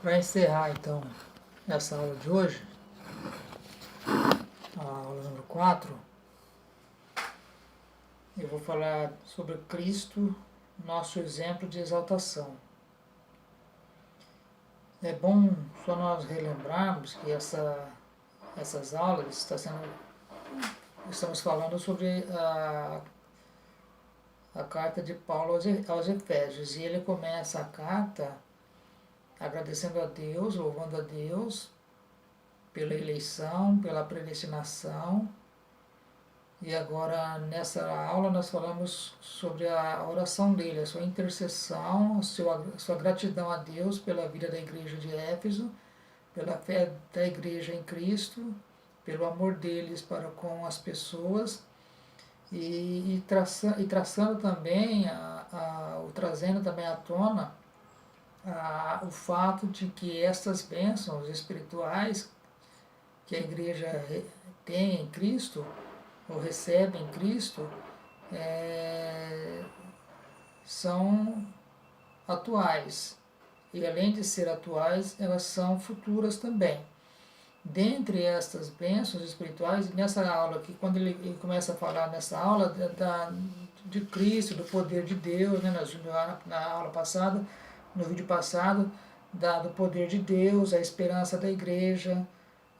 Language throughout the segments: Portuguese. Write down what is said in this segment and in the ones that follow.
Para encerrar então essa aula de hoje, a aula número 4, eu vou falar sobre Cristo, nosso exemplo de exaltação. É bom só nós relembrarmos que essas aulas estamos falando sobre a carta de Paulo aos Efésios, e ele começa a carta agradecendo a Deus, louvando a Deus pela eleição, pela predestinação. E agora, nessa aula, nós falamos sobre a oração dele, a sua intercessão, a sua gratidão a Deus pela vida da igreja de Éfeso, pela fé da igreja em Cristo, pelo amor deles para com as pessoas, e traçando também, trazendo também à tona o fato de que estas bênçãos espirituais que a igreja tem em Cristo, ou recebe em Cristo, são atuais. E além de ser atuais, elas são futuras também. Dentre estas bênçãos espirituais, nessa aula, que quando ele começa a falar nessa aula de Cristo, do poder de Deus, né, na aula passada, no vídeo passado, do poder de Deus, a esperança da igreja,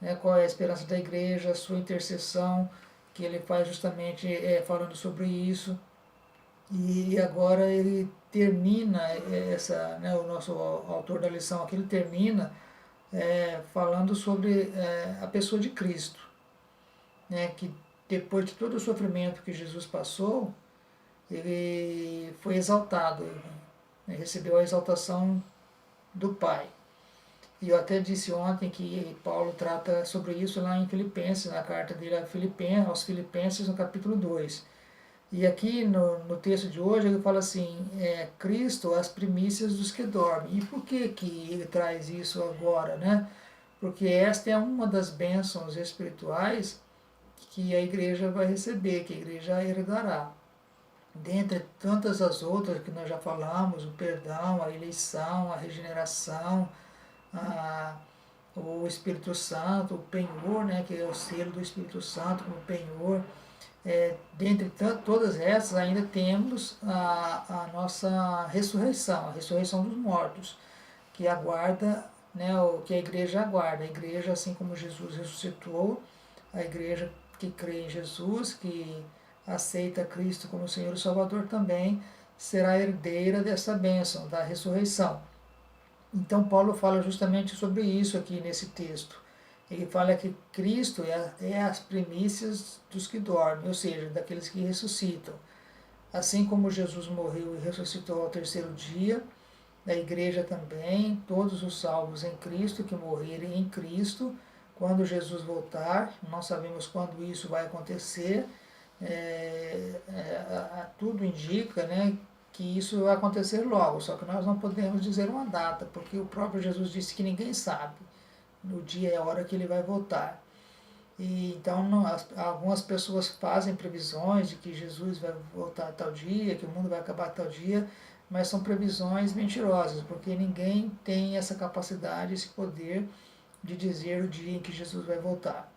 né, qual é a esperança da igreja, a sua intercessão, que ele faz justamente falando sobre isso. E agora ele termina, né, o nosso autor da lição aqui, ele termina falando sobre a pessoa de Cristo, né, que depois de todo o sofrimento que Jesus passou, ele foi exaltado, né, recebeu a exaltação do Pai. E eu até disse ontem que Paulo trata sobre isso lá em Filipenses, na carta dele aos Filipenses, no capítulo 2. E aqui no texto de hoje ele fala assim, Cristo as primícias dos que dormem. E por que ele traz isso agora, né? Porque esta é uma das bênçãos espirituais que a igreja vai receber, que a igreja herdará. Dentre tantas as outras que nós já falamos, o perdão, a eleição, a regeneração, o Espírito Santo, o penhor, né, que é o selo do Espírito Santo como penhor. Dentre todas essas, ainda temos a nossa ressurreição, a ressurreição dos mortos, que aguarda, né, o que a igreja aguarda. A igreja, assim como Jesus ressuscitou, a igreja que crê em Jesus, que aceita Cristo como Senhor e Salvador, também será herdeira dessa bênção, da ressurreição. Então Paulo fala justamente sobre isso aqui nesse texto. Ele fala que Cristo é as primícias dos que dormem, ou seja, daqueles que ressuscitam. Assim como Jesus morreu e ressuscitou ao terceiro dia, a igreja também, todos os salvos em Cristo, que morrerem em Cristo, quando Jesus voltar, não sabemos quando isso vai acontecer, tudo indica, né, que isso vai acontecer logo, só que nós não podemos dizer uma data, porque o próprio Jesus disse que ninguém sabe no dia e a hora que ele vai voltar. E então algumas pessoas fazem previsões de que Jesus vai voltar tal dia, que o mundo vai acabar tal dia, mas são previsões mentirosas, porque ninguém tem essa capacidade, esse poder de dizer o dia em que Jesus vai voltar.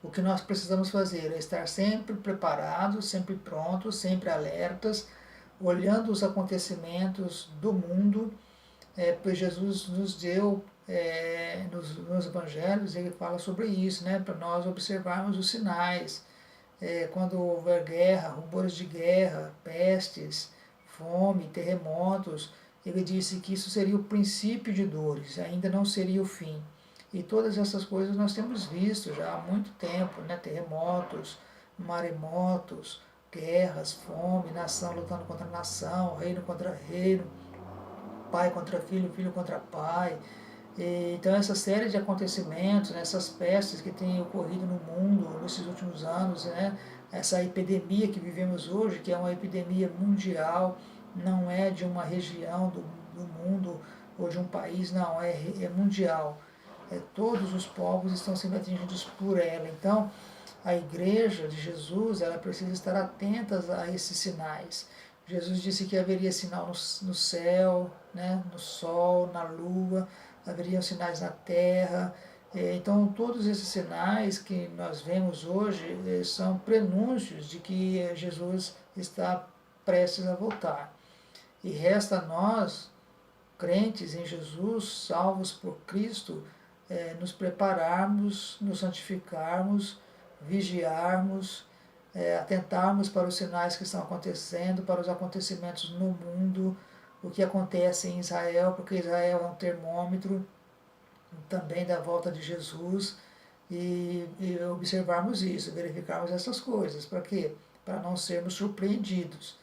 O que nós precisamos fazer é estar sempre preparados, sempre prontos, sempre alertas, olhando os acontecimentos do mundo, pois Jesus nos deu, nos evangelhos, ele fala sobre isso, né, para nós observarmos os sinais. Quando houver guerra, rumores de guerra, pestes, fome, terremotos, ele disse que isso seria o princípio de dores, ainda não seria o fim. E todas essas coisas nós temos visto já há muito tempo, né? Terremotos, maremotos, guerras, fome, nação lutando contra nação, reino contra reino, pai contra filho, filho contra pai. Então essa série de acontecimentos, né, essas pestes que têm ocorrido no mundo nesses últimos anos, né, essa epidemia que vivemos hoje, que é uma epidemia mundial, não é de uma região do mundo ou de um país, não, é mundial. Todos os povos estão sendo atingidos por ela. Então, a igreja de Jesus, ela precisa estar atenta a esses sinais, Jesus disse que haveria sinal no céu, né, no sol, na lua, haveriam sinais na terra. Então, todos esses sinais que nós vemos hoje são prenúncios de que Jesus está prestes a voltar. E resta a nós, crentes em Jesus, salvos por Cristo, nos prepararmos, nos santificarmos, vigiarmos, atentarmos para os sinais que estão acontecendo, para os acontecimentos no mundo, o que acontece em Israel, porque Israel é um termômetro também da volta de Jesus, e observarmos isso, verificarmos essas coisas. Para quê? Para não sermos surpreendidos.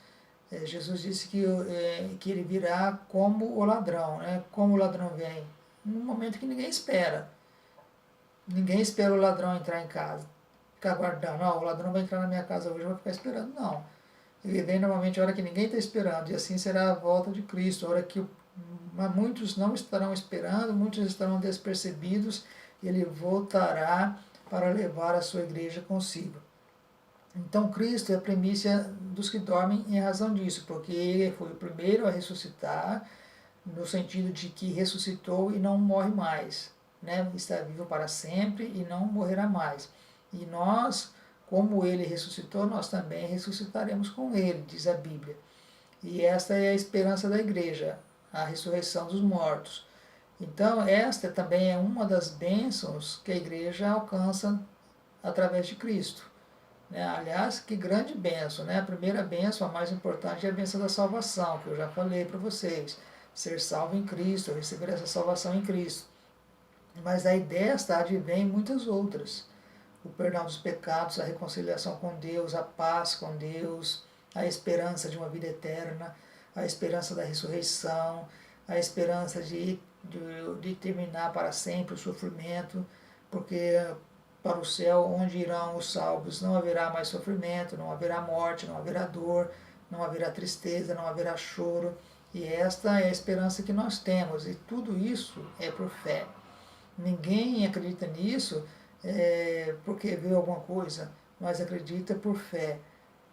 Jesus disse que ele virá como o ladrão, né? Como o ladrão vem? Num momento que ninguém espera. Ninguém espera o ladrão entrar em casa, ficar aguardando, o ladrão vai entrar na minha casa hoje, eu vou ficar esperando. Não. Ele vem normalmente a hora que ninguém está esperando, e assim será a volta de Cristo, a hora que muitos não estarão esperando, muitos estarão despercebidos, e ele voltará para levar a sua igreja consigo. Então Cristo é a primícia dos que dormem em razão disso, porque ele foi o primeiro a ressuscitar, no sentido de que ressuscitou e não morre mais, né? Está vivo para sempre e não morrerá mais. E nós, como ele ressuscitou, nós também ressuscitaremos com ele, diz a Bíblia. E esta é a esperança da igreja, a ressurreição dos mortos. Então, esta também é uma das bênçãos que a igreja alcança através de Cristo. Aliás, que grande bênção, né? A primeira bênção, a mais importante, é a bênção da salvação, que eu já falei para vocês. Ser salvo em Cristo, receber essa salvação em Cristo. Mas daí desta advém muitas outras. O perdão dos pecados, a reconciliação com Deus, a paz com Deus, a esperança de uma vida eterna, a esperança da ressurreição, a esperança de terminar para sempre o sofrimento, porque para o céu, onde irão os salvos, não haverá mais sofrimento, não haverá morte, não haverá dor, não haverá tristeza, não haverá choro. E esta é a esperança que nós temos, e tudo isso é por fé. Ninguém acredita nisso porque vê alguma coisa, mas acredita por fé.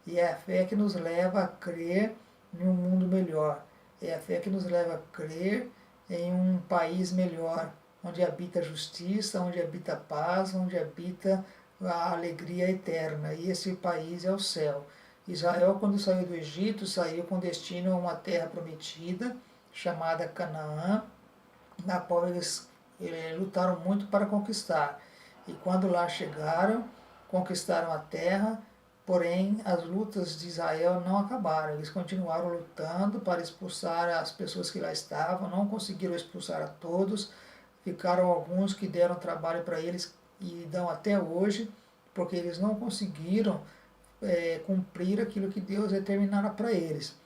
E é a fé que nos leva a crer em um mundo melhor. É a fé que nos leva a crer em um país melhor, onde habita a justiça, onde habita a paz, onde habita a alegria eterna. E esse país é o céu. Israel, quando saiu do Egito, saiu com destino a uma terra prometida, chamada Canaã, na qual eles lutaram muito para conquistar. E quando lá chegaram, conquistaram a terra, porém as lutas de Israel não acabaram. Eles continuaram lutando para expulsar as pessoas que lá estavam, não conseguiram expulsar a todos, ficaram alguns que deram trabalho para eles e dão até hoje, porque eles não conseguiram cumprir aquilo que Deus determinara para eles.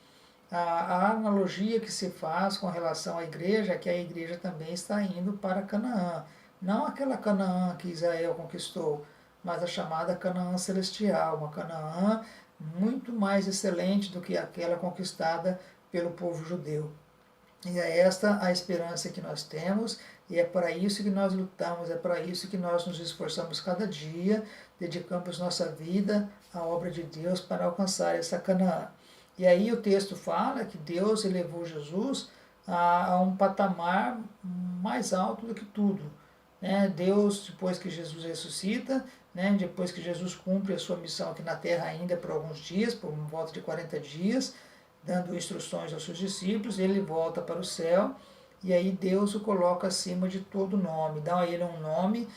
A analogia que se faz com relação à igreja é que a igreja também está indo para Canaã. Não aquela Canaã que Israel conquistou, mas a chamada Canaã celestial, uma Canaã muito mais excelente do que aquela conquistada pelo povo judeu. E é esta a esperança que nós temos, e é para isso que nós lutamos, é para isso que nós nos esforçamos cada dia, dedicamos nossa vida à obra de Deus para alcançar essa Canaã. E aí o texto fala que Deus elevou Jesus a um patamar mais alto do que tudo. Deus, depois que Jesus ressuscita, depois que Jesus cumpre a sua missão aqui na terra ainda por alguns dias, por volta de 40 dias, dando instruções aos seus discípulos, ele volta para o céu, e aí Deus o coloca acima de todo nome, dá a ele um nome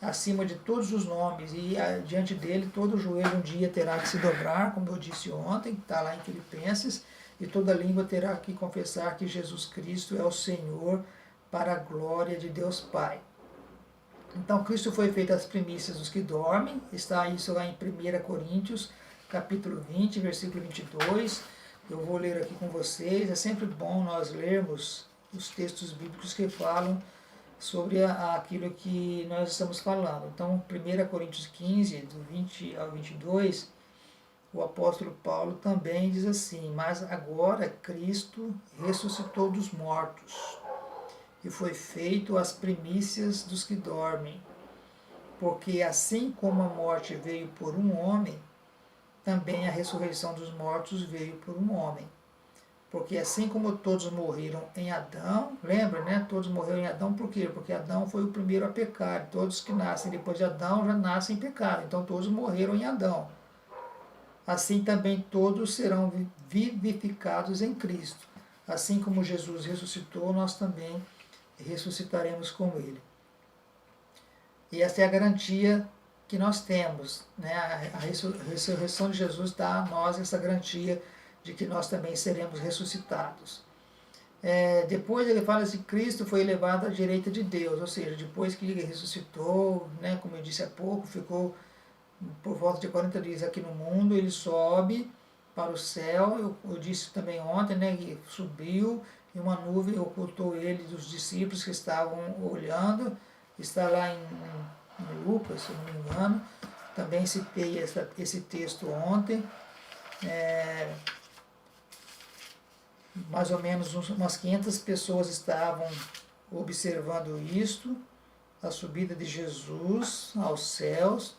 acima de todos os nomes, e diante dele todo joelho um dia terá que se dobrar, como eu disse ontem, está lá em Filipenses, e toda língua terá que confessar que Jesus Cristo é o Senhor, para a glória de Deus Pai. Então Cristo foi feito as primícias dos que dormem, está isso lá em 1 Coríntios, capítulo 20, versículo 22, eu vou ler aqui com vocês. É sempre bom nós lermos os textos bíblicos que falam sobre aquilo que nós estamos falando. Então, 1 Coríntios 15, do 20 ao 22, o apóstolo Paulo também diz assim: mas agora Cristo ressuscitou dos mortos, e foi feito as primícias dos que dormem. Porque assim como a morte veio por um homem, também a ressurreição dos mortos veio por um homem. Porque assim como todos morreram em Adão, lembra, né? Todos morreram em Adão, por quê? Porque Adão foi o primeiro a pecar. Todos que nascem depois de Adão já nascem em pecado. Então todos morreram em Adão. Assim também todos serão vivificados em Cristo. Assim como Jesus ressuscitou, nós também ressuscitaremos com Ele. E essa é a garantia que nós temos, né? A ressurreição de Jesus dá a nós essa garantia de que nós também seremos ressuscitados. Depois ele fala assim, Cristo foi elevado à direita de Deus, ou seja, depois que ele ressuscitou, né, como eu disse há pouco, ficou por volta de 40 dias aqui no mundo, ele sobe para o céu, eu disse também ontem, né, que subiu e uma nuvem ocultou ele dos discípulos que estavam olhando, está lá em Lucas, se não me engano, também citei esse texto ontem, mais ou menos umas 500 pessoas estavam observando isto, a subida de Jesus aos céus.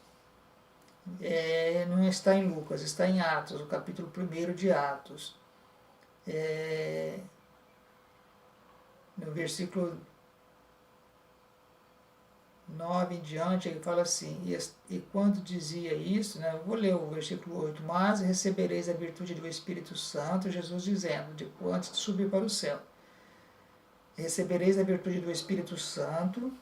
Não está em Lucas, está em Atos, o capítulo 1 de Atos. No versículo 9 em diante, ele fala assim, e quando dizia isso, né, eu vou ler o versículo 8, mas recebereis a virtude do Espírito Santo, Jesus dizendo, antes de subir para o céu, recebereis a virtude do Espírito Santo,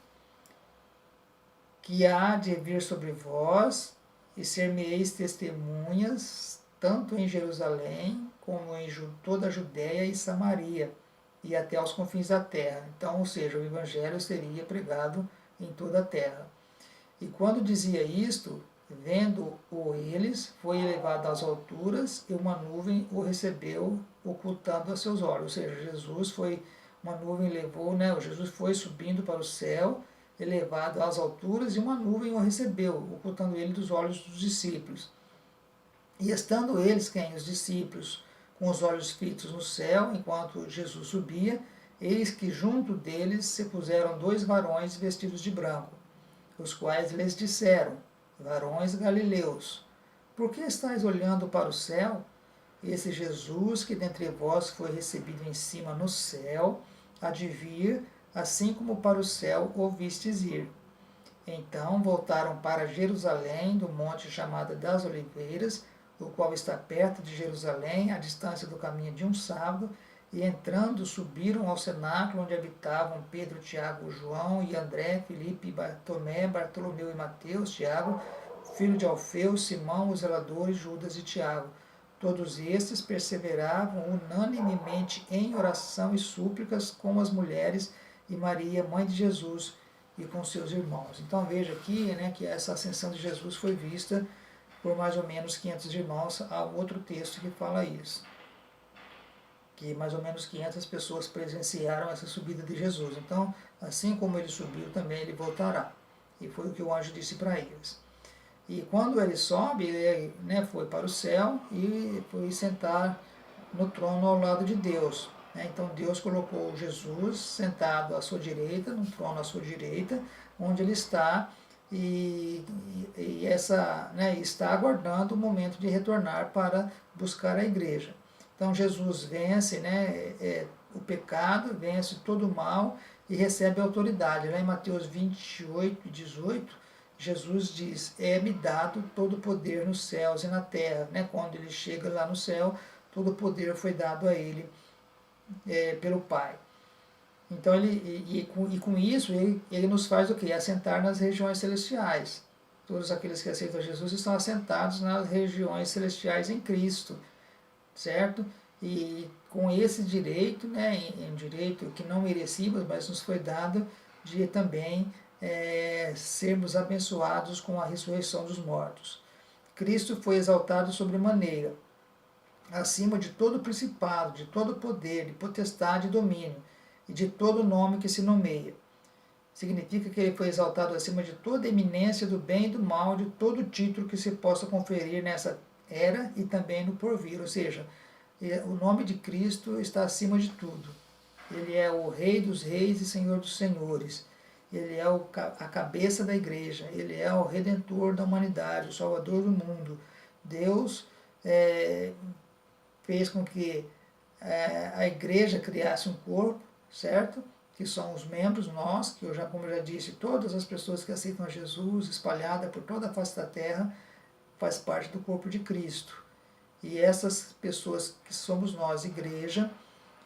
que há de vir sobre vós, e ser-me-eis testemunhas, tanto em Jerusalém, como em toda a Judéia e Samaria, e até aos confins da terra. Então, ou seja, o Evangelho seria pregado em toda a terra. E quando dizia isto, vendo-o eles, foi elevado às alturas, e uma nuvem o recebeu, ocultando a seus olhos. Ou seja, Jesus foi, uma nuvem levou, né? Jesus foi subindo para o céu, elevado às alturas, e uma nuvem o recebeu, ocultando ele dos olhos dos discípulos. E estando eles, os discípulos, com os olhos fitos no céu, enquanto Jesus subia, eis que junto deles se puseram 2 varões vestidos de branco, os quais lhes disseram, varões galileus, por que estáis olhando para o céu? Esse Jesus que dentre vós foi recebido em cima no céu, há de vir, assim como para o céu o vistes ir. Então voltaram para Jerusalém, do monte chamado das Oliveiras, o qual está perto de Jerusalém, à distância do caminho de um sábado, e entrando subiram ao cenáculo onde habitavam Pedro, Tiago, João e André, Filipe, Tomé, Bartolomeu e Mateus, Tiago, filho de Alfeu, Simão, os zeladores, Judas e Tiago. Todos estes perseveravam unanimemente em oração e súplicas com as mulheres e Maria, mãe de Jesus, e com seus irmãos. Então veja aqui, né, que essa ascensão de Jesus foi vista por mais ou menos 500 irmãos. Há outro texto que fala isso, que mais ou menos 500 pessoas presenciaram essa subida de Jesus. Então, assim como ele subiu, também ele voltará. E foi o que o anjo disse para eles. E quando ele sobe, ele, né, foi para o céu e foi sentar no trono ao lado de Deus. Então Deus colocou Jesus sentado à sua direita, no trono à sua direita, onde ele está, e essa, né, está aguardando o momento de retornar para buscar a igreja. Então Jesus vence, né, o pecado, vence todo o mal e recebe a autoridade. Lá em Mateus 28, 18, Jesus diz, é-me dado todo o poder nos céus e na terra. Né? Quando ele chega lá no céu, todo o poder foi dado a ele pelo Pai. Então, com isso, ele nos faz o quê? Assentar nas regiões celestiais. Todos aqueles que aceitam Jesus estão assentados nas regiões celestiais em Cristo, certo? E com esse direito, né, um direito que não merecíamos, mas nos foi dado de também sermos abençoados com a ressurreição dos mortos. Cristo foi exaltado sobremaneira, acima de todo principado, de todo poder, de potestade e domínio, e de todo nome que se nomeia. Significa que ele foi exaltado acima de toda eminência do bem e do mal, de todo título que se possa conferir nessa era e também no porvir. Ou seja, o nome de Cristo está acima de tudo. Ele é o Rei dos reis e Senhor dos senhores. Ele é a cabeça da igreja. Ele é o Redentor da humanidade, o Salvador do mundo. Deus fez com que a igreja criasse um corpo, certo? Que são os membros, nós, que eu já, como eu já disse, todas as pessoas que aceitam a Jesus, espalhada por toda a face da terra, faz parte do corpo de Cristo. E essas pessoas que somos nós, igreja,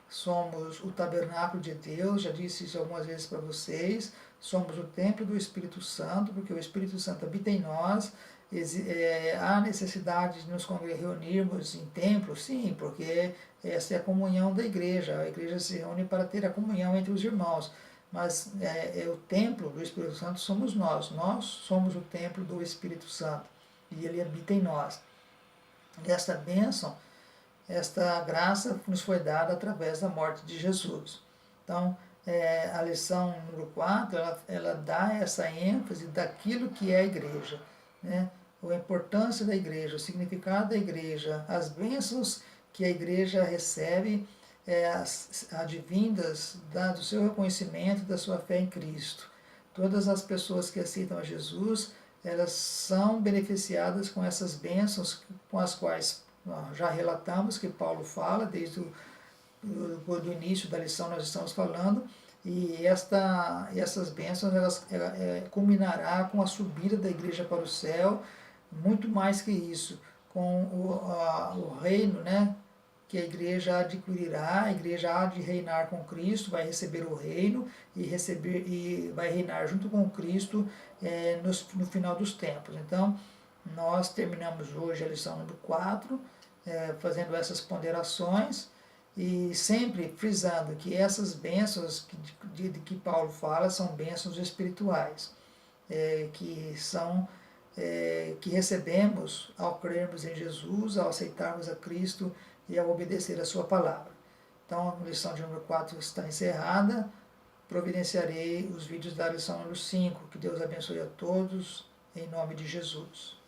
somos o tabernáculo de Deus, já disse isso algumas vezes para vocês, somos o templo do Espírito Santo, porque o Espírito Santo habita em nós. Há necessidade de nos reunirmos em templo? Sim, porque essa é a comunhão da igreja. A igreja se reúne para ter a comunhão entre os irmãos. Mas o templo do Espírito Santo somos nós. Nós somos o templo do Espírito Santo e ele habita em nós. E esta bênção, esta graça nos foi dada através da morte de Jesus. Então, a lição número 4, ela dá essa ênfase daquilo que é a igreja, né? A importância da igreja, o significado da igreja, as bênçãos que a igreja recebe, advindas do seu reconhecimento, da sua fé em Cristo. Todas as pessoas que aceitam a Jesus, elas são beneficiadas com essas bênçãos com as quais nós já relatamos, que Paulo fala desde do início da lição nós estamos falando, e essas bênçãos elas culminará com a subida da igreja para o céu, muito mais que isso, com o reino, né, que a igreja adquirirá, a igreja há de reinar com Cristo, vai receber o reino e vai reinar junto com Cristo no final dos tempos. Então, nós terminamos hoje a lição número 4, fazendo essas ponderações e sempre frisando que essas bênçãos de que Paulo fala são bênçãos espirituais, que recebemos ao crermos em Jesus, ao aceitarmos a Cristo e ao obedecer a sua palavra. Então, a lição de número 4 está encerrada. Providenciarei os vídeos da lição número 5. Que Deus abençoe a todos, em nome de Jesus.